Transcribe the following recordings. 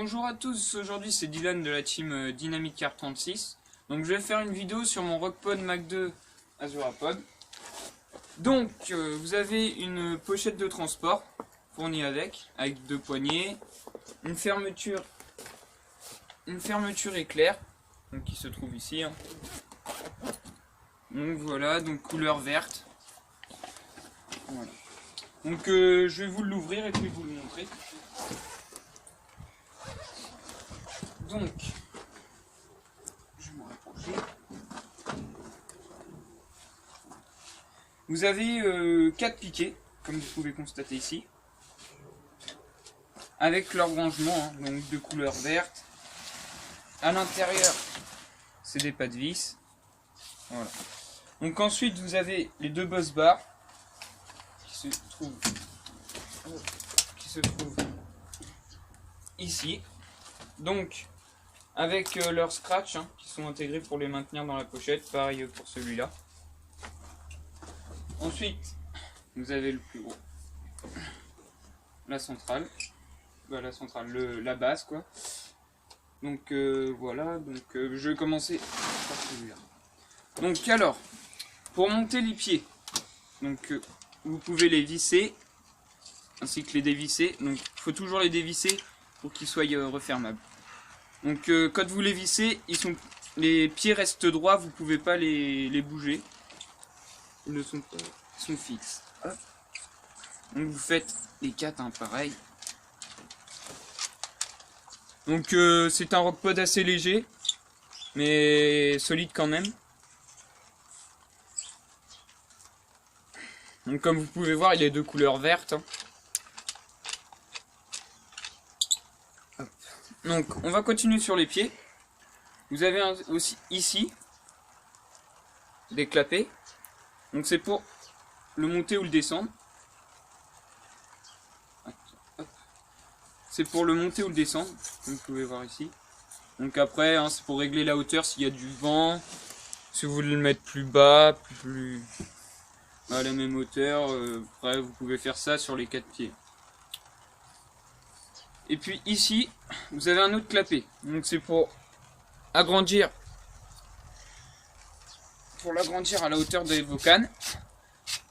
Bonjour à tous, aujourd'hui c'est Dylan de la team Dynamic Car 36. Donc je vais faire une vidéo sur mon Rockpod Mac 2 Azurapod. Donc vous avez une pochette de transport fournie avec deux poignées, une fermeture éclair donc, qui se trouve ici. Donc voilà, donc couleur verte. Voilà. Donc je vais vous l'ouvrir et puis vous le montrer. Donc, je vais me rapprocher. Vous avez 4 piquets, comme vous pouvez constater ici, avec leur rangement, donc de couleur verte. À l'intérieur, c'est des pas de vis. Voilà. Donc ensuite, vous avez les deux boss bars qui se trouvent ici. Donc, avec leurs scratch qui sont intégrés pour les maintenir dans la pochette, pareil pour celui-là. Ensuite, vous avez le plus gros, la centrale, la base quoi. Donc voilà, donc je vais commencer par celui-là. Donc alors, pour monter les pieds, donc vous pouvez les visser ainsi que les dévisser. Donc il faut toujours les dévisser pour qu'ils soient refermables. Donc quand vous les vissez, les pieds restent droits, vous ne pouvez pas les bouger. Ils sont fixes. Hop. Donc vous faites les 4 pareil. Donc c'est un Rockpod assez léger, mais solide quand même. Donc comme vous pouvez voir, il est de couleur verte. Donc on va continuer sur les pieds. Vous avez aussi ici des clapets. Donc c'est pour le monter ou le descendre. C'est pour le monter ou le descendre, comme vous pouvez voir ici. Donc après c'est pour régler la hauteur s'il y a du vent. Si vous voulez le mettre plus bas, plus à la même hauteur, après vous pouvez faire ça sur les 4 pieds. Et puis ici, vous avez un autre clapet. Donc c'est pour l'agrandir à la hauteur de vos cannes.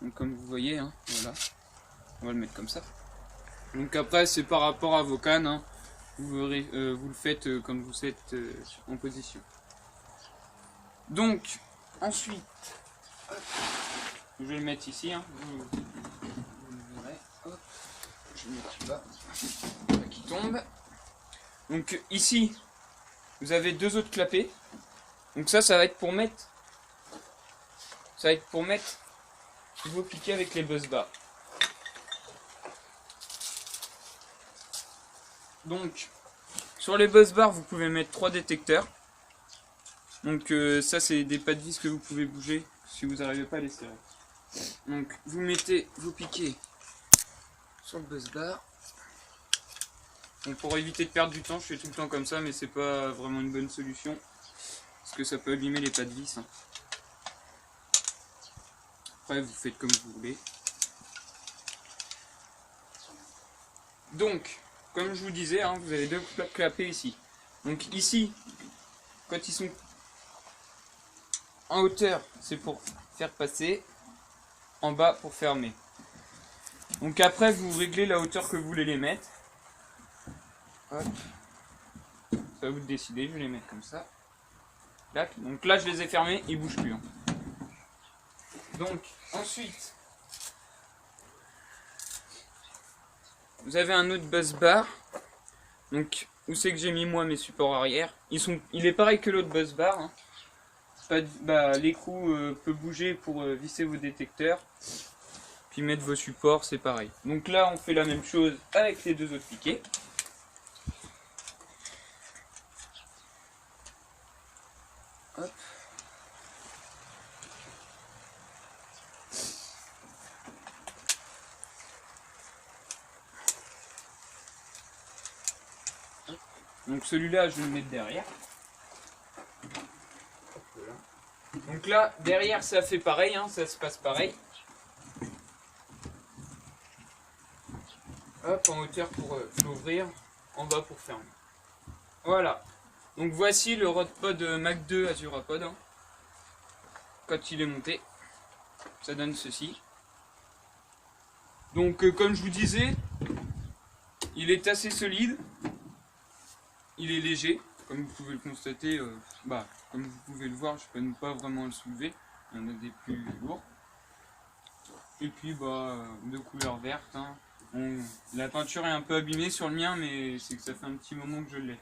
Donc comme vous voyez, voilà. On va le mettre comme ça. Donc après c'est par rapport à vos cannes. Vous le faites comme vous êtes en position. Donc ensuite, je vais le mettre ici. Vous le verrez. Hop. Je vais le mettre là. Qui tombe. Donc ici vous avez 2 autres clapets. Donc ça va être pour mettre vos piquets avec les buzz bars. Donc sur les buzz bars vous pouvez mettre 3 détecteurs. Donc ça c'est des pas de vis que vous pouvez bouger si vous n'arrivez pas à les serrer. Donc vous mettez vos piquets sur le buzz bar. Donc pour éviter de perdre du temps, je fais tout le temps comme ça, mais c'est pas vraiment une bonne solution parce que ça peut abîmer les pas de vis. Après vous faites comme vous voulez. Donc, comme je vous disais, vous avez 2 clapets ici. Donc ici, quand ils sont en hauteur, c'est pour faire passer, en bas pour fermer. Donc après vous réglez la hauteur que vous voulez les mettre. Hop. Ça vous décidez, je vais les mettre comme ça. Là, donc là je les ai fermés, ils ne bougent plus. Donc ensuite, vous avez un autre buzz bar. Donc où c'est que j'ai mis moi mes supports arrière. Il est pareil que l'autre buzz bar. L'écrou peut bouger pour visser vos détecteurs. Puis mettre vos supports, c'est pareil. Donc là on fait la même chose avec les 2 autres piquets. Hop. Donc celui-là, je vais le mettre derrière. Donc là, derrière, ça fait pareil, ça se passe pareil. Hop, en hauteur pour l'ouvrir, en bas pour fermer. Voilà. Donc voici le RODPod Mac 2 Azurapod. Hein. Quand il est monté, ça donne ceci. Donc comme je vous disais, il est assez solide. Il est léger, comme vous pouvez le constater. Comme vous pouvez le voir, je peux pas vraiment le soulever. Il y en a des plus lourds. Et puis de couleur verte. Hein. La peinture est un peu abîmée sur le mien, mais c'est que ça fait un petit moment que je l'ai.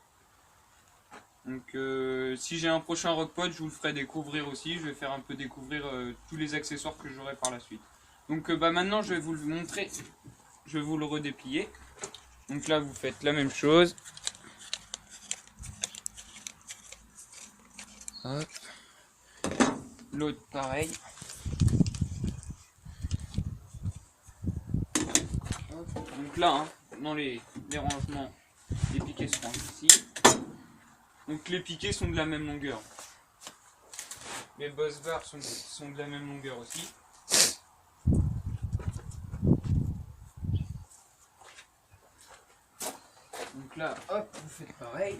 Donc si j'ai un prochain RODPod, je vous le ferai découvrir aussi. Je vais faire un peu découvrir tous les accessoires que j'aurai par la suite. Donc maintenant je vais vous le montrer. Je vais vous le redéplier. Donc là vous faites la même chose. Hop. L'autre pareil. Hop. Donc là, hein, dans les rangements, les piquets seront ici. Donc les piquets sont de la même longueur. Les boss bars sont de la même longueur aussi. Donc là, hop, vous faites pareil.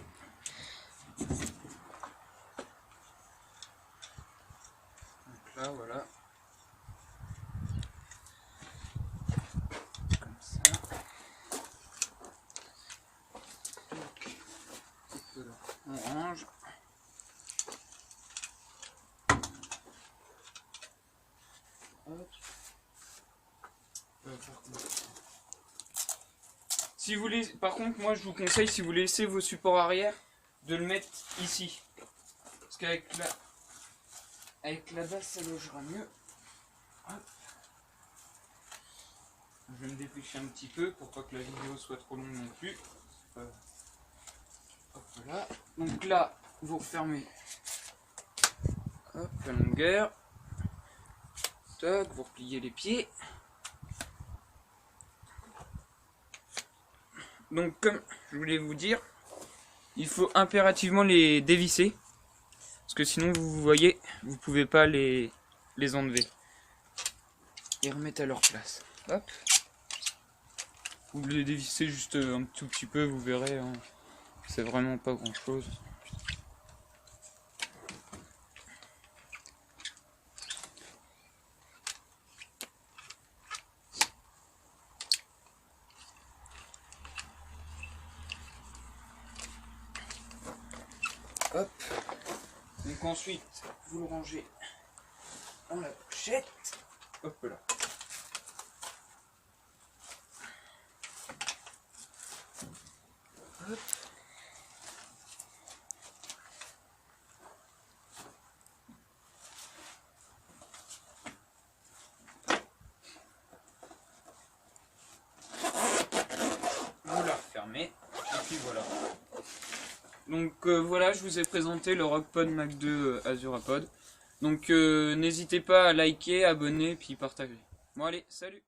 Donc là, voilà. Comme ça. Donc, on range. Hop. Si vous voulez, par contre, moi je vous conseille, si vous laissez vos supports arrière, de le mettre ici. Parce qu'avec la base, ça logera mieux. Hop. Je vais me dépêcher un petit peu pour pas que la vidéo soit trop longue non plus. Hop là. Donc là, vous refermez. Hop, la longueur. Toc, vous repliez les pieds. Donc comme je voulais vous dire, il faut impérativement les dévisser. Parce que sinon vous voyez, vous pouvez pas les enlever. Et remettre à leur place. Hop. Vous les dévissez juste un tout petit peu, vous verrez. Hein. C'est vraiment pas grand chose. Hop. Donc ensuite, vous le rangez dans la pochette. Hop là. Hop. Vous la refermez. Et puis voilà. Donc voilà, je vous ai présenté le RODPod Mac 2 Azurapod. Donc n'hésitez pas à liker, abonner, puis partager. Bon allez, salut!